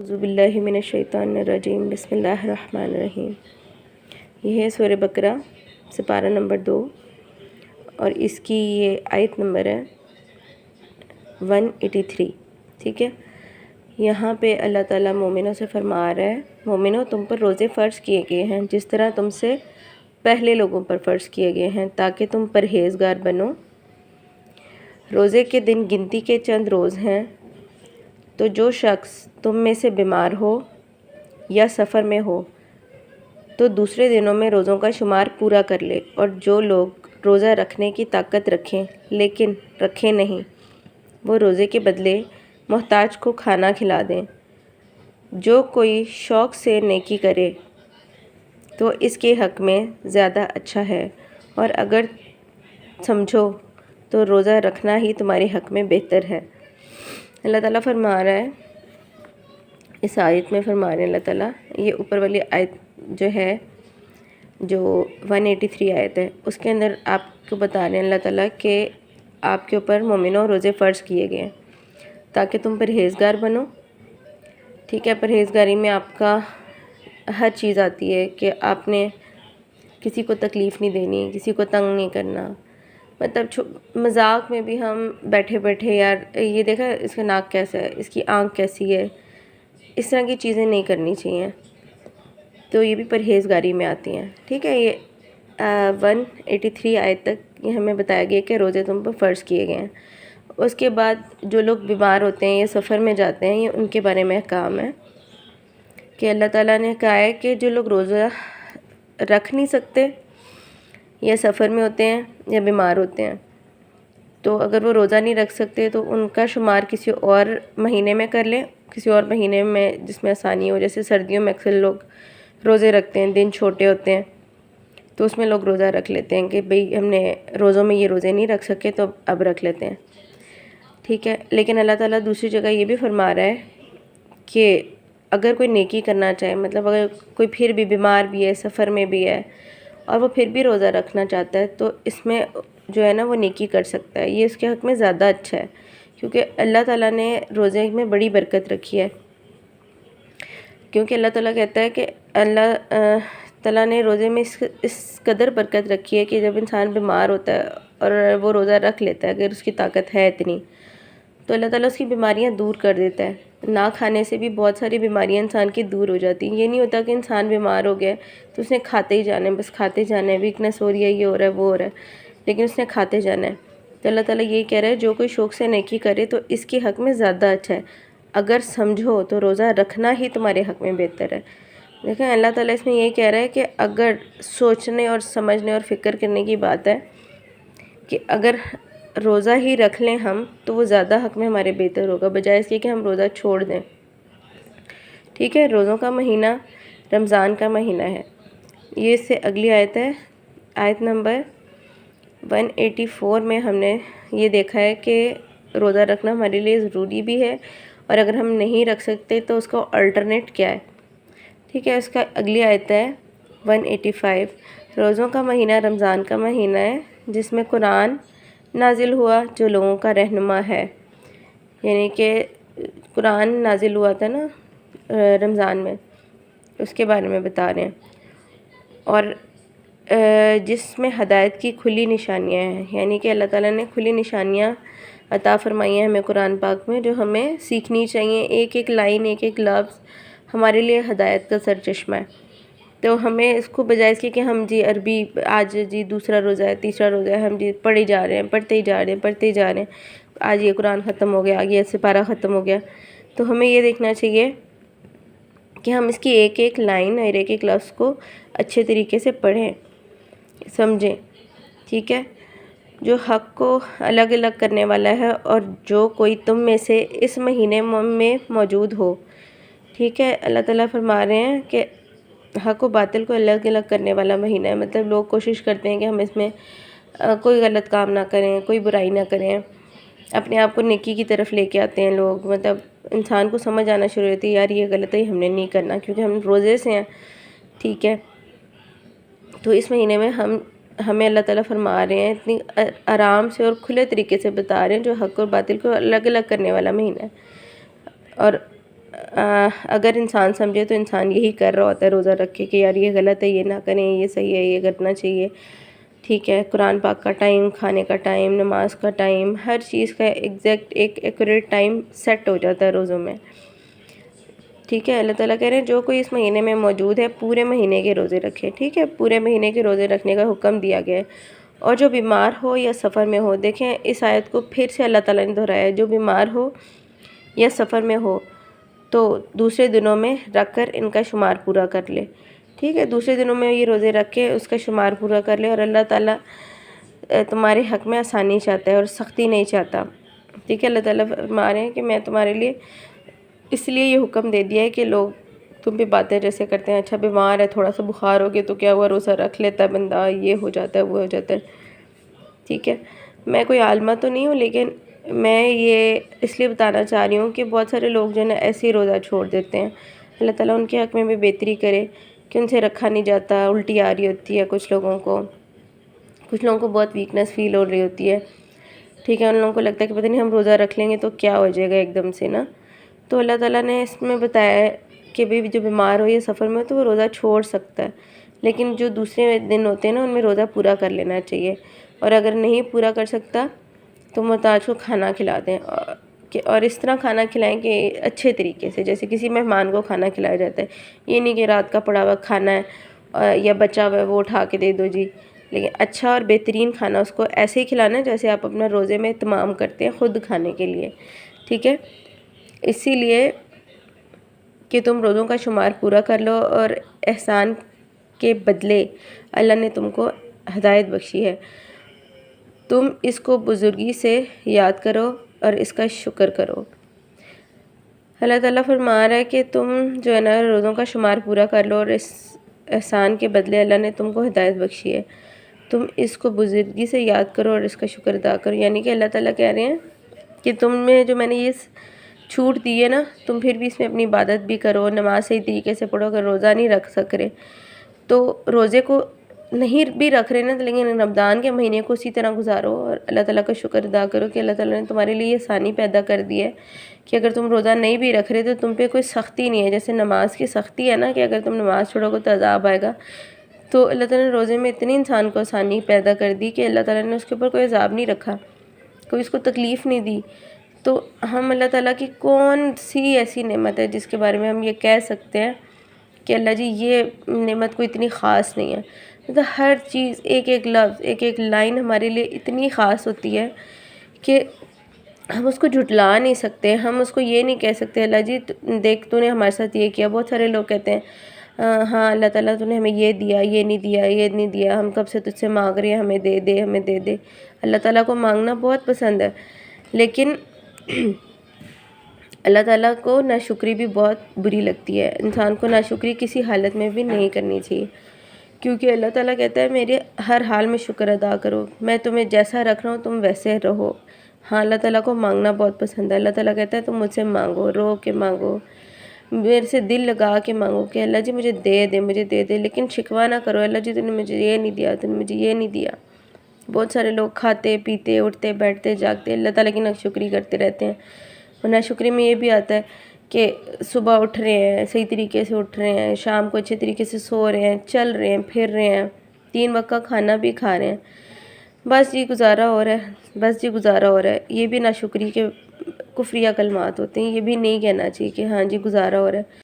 اعوذ باللہ من الشیطان الرجیم بسم اللہ الرحمن الرحیم۔ یہ ہے سورہ بقرہ سپارہ نمبر 2 اور اس کی یہ آیت نمبر ہے 183۔ ٹھیک ہے، یہاں پہ اللہ تعالیٰ مومنوں سے فرما رہا ہے، مومنوں تم پر روزے فرض کیے گئے ہیں جس طرح تم سے پہلے لوگوں پر فرض کیے گئے ہیں تاکہ تم پرہیزگار بنو۔ روزے کے دن گنتی کے چند روز ہیں، تو جو شخص تم میں سے بیمار ہو یا سفر میں ہو تو دوسرے دنوں میں روزوں کا شمار پورا کر لے، اور جو لوگ روزہ رکھنے کی طاقت رکھیں لیکن رکھیں نہیں، وہ روزے کے بدلے محتاج کو کھانا کھلا دیں۔ جو کوئی شوق سے نیکی کرے تو اس کے حق میں زیادہ اچھا ہے، اور اگر سمجھو تو روزہ رکھنا ہی تمہارے حق میں بہتر ہے۔ اللہ تعالیٰ فرما رہا ہے، اس آیت میں فرما رہے ہیں اللہ تعالیٰ، یہ اوپر والی آیت جو ہے جو 183 آیت ہے اس کے اندر آپ کو بتا رہے ہیں اللہ تعالیٰ کہ آپ کے اوپر مومنوں روزے فرض کیے گئے ہیں تاکہ تم پرہیزگار بنو۔ ٹھیک ہے، پرہیزگاری میں آپ کا ہر چیز آتی ہے کہ آپ نے کسی کو تکلیف نہیں دینی، کسی کو تنگ نہیں کرنا، مطلب مذاق میں بھی ہم بیٹھے بیٹھے یار یہ دیکھا اس کا ناک کیسا ہے، اس کی آنکھ کیسی ہے، اس طرح کی چیزیں نہیں کرنی چاہیے، تو یہ بھی پرہیزگاری میں آتی ہیں۔ ٹھیک ہے، یہ 183 آیت تک یہ ہمیں بتایا گیا کہ روزے تم پر فرض کیے گئے ہیں۔ اس کے بعد جو لوگ بیمار ہوتے ہیں یا سفر میں جاتے ہیں، یہ ان کے بارے میں احکام ہے کہ اللہ تعالیٰ نے کہا ہے کہ جو لوگ روزہ رکھ نہیں سکتے یا سفر میں ہوتے ہیں یا بیمار ہوتے ہیں، تو اگر وہ روزہ نہیں رکھ سکتے تو ان کا شمار کسی اور مہینے میں کر لیں، کسی اور مہینے میں جس میں آسانی ہو۔ جیسے سردیوں میں اکثر لوگ روزے رکھتے ہیں، دن چھوٹے ہوتے ہیں تو اس میں لوگ روزہ رکھ لیتے ہیں کہ بھئی ہم نے روزوں میں یہ روزے نہیں رکھ سکے تو اب رکھ لیتے ہیں۔ ٹھیک ہے، لیکن اللہ تعالیٰ دوسری جگہ یہ بھی فرما رہا ہے کہ اگر کوئی نیکی کرنا چاہے، مطلب اگر کوئی پھر بھی بیمار بھی ہے، سفر میں بھی ہے اور وہ پھر بھی روزہ رکھنا چاہتا ہے تو اس میں جو ہے نا وہ نیکی کر سکتا ہے، یہ اس کے حق میں زیادہ اچھا ہے، کیونکہ اللہ تعالیٰ نے روزے میں بڑی برکت رکھی ہے۔ کیونکہ اللہ تعالیٰ کہتا ہے کہ اللہ تعالیٰ نے روزے میں اس قدر برکت رکھی ہے کہ جب انسان بیمار ہوتا ہے اور وہ روزہ رکھ لیتا ہے، اگر اس کی طاقت ہے اتنی، تو اللہ تعالیٰ اس کی بیماریاں دور کر دیتا ہے۔ نہ کھانے سے بھی بہت ساری بیماریاں انسان کی دور ہو جاتی ہیں۔ یہ نہیں ہوتا کہ انسان بیمار ہو گیا تو اس نے کھاتے ہی جانا ہے، بس کھاتے جانا ہے، ویکنس ہو رہی ہے، یہ ہو رہا ہے، وہ ہو رہا ہے، لیکن اس نے کھاتے جانا ہے۔ تو اللہ تعالیٰ یہی کہہ رہا ہے جو کوئی شوق سے نیکی کرے تو اس کے حق میں زیادہ اچھا ہے، اگر سمجھو تو روزہ رکھنا ہی تمہارے حق میں بہتر ہے۔ دیکھیں اللہ تعالیٰ اس میں یہ کہہ رہا ہے کہ اگر سوچنے اور سمجھنے اور فکر کرنے کی بات ہے کہ اگر روزہ ہی رکھ لیں ہم تو وہ زیادہ حق میں ہمارے بہتر ہوگا، بجائے اس کے کہ ہم روزہ چھوڑ دیں۔ ٹھیک ہے، روزوں کا مہینہ رمضان کا مہینہ ہے۔ یہ اس سے اگلی آیت ہے، آیت نمبر 184 میں ہم نے یہ دیکھا ہے کہ روزہ رکھنا ہمارے لیے ضروری بھی ہے، اور اگر ہم نہیں رکھ سکتے تو اس کا الٹرنیٹ کیا ہے۔ ٹھیک ہے، اس کا اگلی آیت ہے 185۔ روزوں کا مہینہ رمضان کا مہینہ ہے جس میں قرآن نازل ہوا جو لوگوں کا رہنما ہے، یعنی کہ قرآن نازل ہوا تھا نا رمضان میں، اس کے بارے میں بتا رہے ہیں، اور جس میں ہدایت کی کھلی نشانیاں ہیں، یعنی کہ اللہ تعالیٰ نے کھلی نشانیاں عطا فرمائی ہیں ہمیں قرآن پاک میں جو ہمیں سیکھنی چاہیے۔ ایک ایک لائن، ایک ایک لفظ ہمارے لیے ہدایت کا سرچشمہ ہے، تو ہمیں اس کو بجائے اس کے کہ ہم جی عربی آج جی دوسرا روزہ ہے، تیسرا روزہ ہے، ہم جی پڑھے جا رہے ہیں، پڑھتے ہی جا رہے ہیں، پڑھتے ہی جا رہے ہیں، آج یہ قرآن ختم ہو گیا، آج یہ سپارہ ختم ہو گیا، تو ہمیں یہ دیکھنا چاہیے کہ ہم اس کی ایک ایک لائن اور ایک ایک لفظ کو اچھے طریقے سے پڑھیں، سمجھیں۔ ٹھیک ہے، جو حق کو الگ الگ کرنے والا ہے، اور جو کوئی تم میں سے اس مہینے میں موجود ہو۔ ٹھیک ہے، اللہ تعالیٰ فرما رہے ہیں کہ حق و باطل کو الگ الگ کرنے والا مہینہ ہے، مطلب لوگ کوشش کرتے ہیں کہ ہم اس میں کوئی غلط کام نہ کریں، کوئی برائی نہ کریں، اپنے آپ کو نیکی کی طرف لے کے آتے ہیں لوگ، مطلب انسان کو سمجھ آنا شروع ہوتی ہے یار یہ غلط ہے، ہم نے نہیں کرنا کیونکہ ہم روزے سے ہیں۔ ٹھیک ہے، تو اس مہینے میں ہمیں اللہ تعالیٰ فرما رہے ہیں، اتنی آرام سے اور کھلے طریقے سے بتا رہے ہیں جو حق اور باطل کو الگ الگ کرنے والا مہینہ ہے، اور اگر انسان سمجھے تو انسان یہی کر رہا ہوتا ہے روزہ رکھ کے کہ یار یہ غلط ہے، یہ نہ کریں، یہ صحیح ہے، یہ کرنا چاہیے، ٹھیک ہے۔ قرآن پاک کا ٹائم، کھانے کا ٹائم، نماز کا ٹائم، ہر چیز کا ایگزیکٹ ایک ایکوریٹ ٹائم سیٹ ہو جاتا ہے روزوں میں، ٹھیک ہے۔ اللہ تعالیٰ کہہ رہے ہیں جو کوئی اس مہینے میں موجود ہے پورے مہینے کے روزے رکھے، ٹھیک ہے، پورے مہینے کے روزے رکھنے کا حکم دیا گیا ہے۔ اور جو بیمار ہو یا سفر میں ہو، دیکھیں اس آیت کو پھر سے اللہ تعالیٰ نے دہرایا ہے، جو بیمار ہو یا سفر میں ہو تو دوسرے دنوں میں رکھ کر ان کا شمار پورا کر لے، ٹھیک ہے، دوسرے دنوں میں یہ روزے رکھ کے اس کا شمار پورا کر لے، اور اللہ تعالیٰ تمہارے حق میں آسانی چاہتا ہے اور سختی نہیں چاہتا، ٹھیک ہے۔ اللہ تعالیٰ فرما رہے ہیں کہ میں تمہارے لیے اس لیے یہ حکم دے دیا ہے کہ لوگ تم پہ باتیں جیسے کرتے ہیں، اچھا بیمار ہے، تھوڑا سا بخار ہو گیا تو کیا ہوا، روزہ رکھ لیتا ہے بندہ، یہ ہو جاتا ہے، وہ ہو جاتا ہے، ٹھیک ہے۔ میں کوئی عالمہ تو نہیں ہوں، لیکن میں یہ اس لیے بتانا چاہ رہی ہوں کہ بہت سارے لوگ جو ہے نا ایسے ہی روزہ چھوڑ دیتے ہیں۔ اللہ تعالیٰ ان کے حق میں بھی بہتری کرے کہ ان سے رکھا نہیں جاتا، الٹی آ رہی ہوتی ہے کچھ لوگوں کو بہت ویکنس فیل ہو رہی ہوتی ہے، ٹھیک ہے، ان لوگوں کو لگتا ہے کہ پتہ نہیں ہم روزہ رکھ لیں گے تو کیا ہو جائے گا ایک دم سے نا۔ تو اللہ تعالیٰ نے اس میں بتایا ہے کہ بھی جو بیمار ہو یا سفر میں ہو تو وہ روزہ چھوڑ سکتا ہے، لیکن جو دوسرے دن ہوتے ہیں نا ان میں روزہ پورا کر لینا چاہیے، اور اگر نہیں پورا کر سکتا تو محتاج کو کھانا کھلا دیں، اور اس طرح کھانا کھلائیں کہ اچھے طریقے سے، جیسے کسی مہمان کو کھانا کھلایا جاتا ہے، یہ نہیں کہ رات کا پڑا ہوا کھانا ہے یا بچا ہوا ہے وہ اٹھا کے دے دو جی، لیکن اچھا اور بہترین کھانا اس کو ایسے ہی کھلانا ہے جیسے آپ اپنا روزے میں اہتمام کرتے ہیں خود کھانے کے لیے، ٹھیک ہے۔ اسی لیے کہ تم روزوں کا شمار پورا کر لو، اور احسان کے بدلے اللہ نے تم کو ہدایت بخشی ہے، تم اس کو بزرگی سے یاد کرو اور اس کا شکر کرو۔ اللہ تعالیٰ فرما رہا ہے کہ تم جو ہے نا روزوں کا شمار پورا کر لو، اور اس احسان کے بدلے اللہ نے تم کو ہدایت بخشی ہے، تم اس کو بزرگی سے یاد کرو اور اس کا شکر ادا کرو۔ یعنی کہ اللہ تعالیٰ کہہ رہے ہیں کہ تم میں جو میں نے یہ چھوٹ دی ہے نا، تم پھر بھی اس میں اپنی عبادت بھی کرو، نماز صحیح طریقے سے پڑھو، اگر روزہ نہیں رکھ سک رہے تو روزے کو نہیں بھی رکھ رہے نا، لیکن رمضان کے مہینے کو اسی طرح گزارو اور اللہ تعالیٰ کا شکر ادا کرو کہ اللہ تعالیٰ نے تمہارے لیے یہ آسانی پیدا کر دی ہے کہ اگر تم روزہ نہیں بھی رکھ رہے تو تم پہ کوئی سختی نہیں ہے، جیسے نماز کی سختی ہے نا کہ اگر تم نماز چھوڑو گے تو عذاب آئے گا، تو اللہ تعالیٰ نے روزے میں اتنی انسان کو آسانی پیدا کر دی کہ اللہ تعالیٰ نے اس کے اوپر کوئی عذاب نہیں رکھا، کوئی اس کو تکلیف نہیں دی۔ تو ہم اللہ تعالیٰ کی کون سی ایسی نعمت ہے جس کے بارے میں ہم یہ کہہ سکتے ہیں کہ اللہ جی یہ نعمت کوئی اتنی خاص نہیں ہے، مطلب ہر چیز، ایک ایک لفظ، ایک ایک لائن ہمارے لیے اتنی خاص ہوتی ہے کہ ہم اس کو جھٹلا نہیں سکتے، ہم اس کو یہ نہیں کہہ سکتے اللہ جی دیکھ تو نے ہمارے ساتھ یہ کیا۔ بہت سارے لوگ کہتے ہیں ہاں اللہ تعالیٰ تو نے ہمیں یہ دیا، یہ نہیں دیا، یہ نہیں دیا، ہم کب سے تجھ سے مانگ رہے ہیں، ہمیں دے دے، ہمیں دے دے۔ اللہ تعالیٰ کو مانگنا بہت پسند ہے، لیکن اللہ تعالیٰ کو ناشکری بھی بہت بری لگتی ہے، انسان کو ناشکری کسی حالت میں بھی نہیں کرنی چاہیے، کیونکہ اللہ تعالیٰ کہتا ہے میرے ہر حال میں شکر ادا کرو، میں تمہیں جیسا رکھ رہا ہوں تم ویسے رہو۔ ہاں اللہ تعالیٰ کو مانگنا بہت پسند ہے، اللہ تعالیٰ کہتا ہے تم مجھ سے مانگو، رو کے مانگو، میرے سے دل لگا کے مانگو کہ اللہ جی مجھے دے دے، مجھے دے دے، لیکن شکوہ نہ کرو اللہ جی تو نے مجھے یہ نہیں دیا، تو نے مجھے یہ نہیں دیا۔ بہت سارے لوگ کھاتے پیتے اٹھتے بیٹھتے جاگتے اللہ تعالیٰ کی ناشکری کرتے رہتے ہیں، اور ناشکری میں یہ بھی آتا ہے کہ صبح اٹھ رہے ہیں صحیح طریقے سے اٹھ رہے ہیں، شام کو اچھے طریقے سے سو رہے ہیں، چل رہے ہیں، پھر رہے ہیں، 3 وقت کا کھانا بھی کھا رہے ہیں، بس جی گزارا ہو رہا ہے، بس جی گزارا ہو رہا ہے۔ یہ بھی ناشکری کے کفریہ کلمات ہوتے ہیں، یہ بھی نہیں کہنا چاہیے کہ ہاں جی گزارا ہو رہا ہے۔